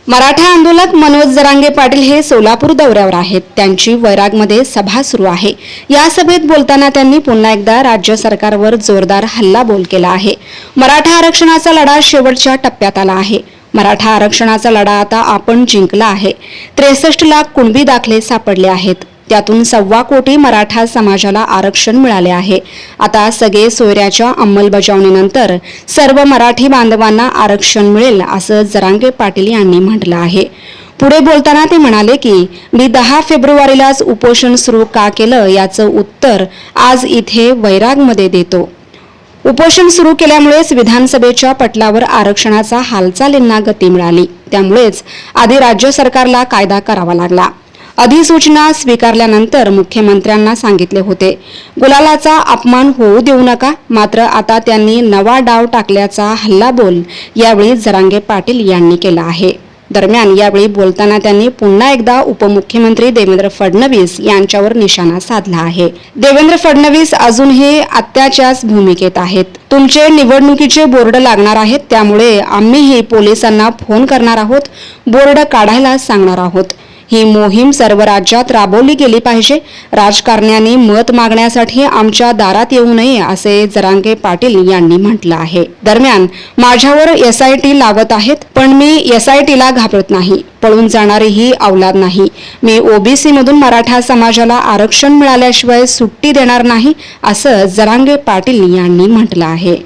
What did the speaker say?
मराठा आंदोलक मनोज जरांगे पाटील हे सोलापूर दौऱ्यावर आहेत। त्यांची वैरागमध्ये सभा सुरू आहे। या सभेत बोलताना त्यांनी पुन्हा एकदा राज्य सरकारवर जोरदार हल्लाबोल केला आहे। मराठा आरक्षणाचा लढा शेवटच्या टप्प्यात आला आहे। मराठा आरक्षणाचा लढा आता आपण जिंकला आहे। 63 लाख कुणबी दाखले सापडले आहेत। त्यातून 1.25 कोटी मराठा समाजाला आरक्षण मिळाले आहे। आता सगळे सोयऱ्याच्या अंमलबजावणीनंतर सर्व मराठी बांधवांना आरक्षण मिळेल असं जरांगे पाटील यांनी म्हटलं आहे। पुढे बोलताना ते म्हणाले की मी 10 फेब्रुवारीलाच उपोषण सुरू का केलं याचं उत्तर आज इथे वैरागमध्ये देतो। उपोषण सुरू केल्यामुळेच विधानसभेच्या पटलावर आरक्षणाचा हालचालींना गती मिळाली। त्यामुळेच आधी राज्य सरकारला कायदा करावा लागला। अधिसूचना स्वीकारल्यानंतर मुख्यमंत्र्यांना सांगितले होते गुलालाचा अपमान होऊ देऊ नका। मात्र आता त्यांनी नवा डाव टाकल्याचा हल्लाबोल यावेळी जरांगे पाटील यांनी केला आहे। दरम्यान यावेळी बोलताना त्यांनी पुन्हा एकदा उपमुख्यमंत्री देवेंद्र फडणवीस यांच्यावर निशाणा साधला आहे। देवेंद्र फडणवीस अजूनही आत्याच्याच भूमिकेत आहेत। तुमचे निवडणुकीचे बोर्ड लागणार आहेत, त्यामुळे आम्हीही पोलिसांना फोन करणार आहोत, बोर्ड काढायला सांगणार आहोत। ही मोहीम सर्व राज्यात राबवली गेली पाहिजे। राजकारण्यांनी मत मागण्यासाठी आमच्या दारात येऊ नये असे जरांगे पाटील यांनी म्हटलं आहे। दरम्यान माझ्यावर SIT लावत आहेत, पण मी SIT ला घाबरत नाही। पळून जाणारी ही औलाद नाही। मी OBC मधून मराठा समाजाला आरक्षण मिळाल्याशिवाय सुट्टी देणार नाही असं जरांगे पाटील यांनी म्हटलं आहे।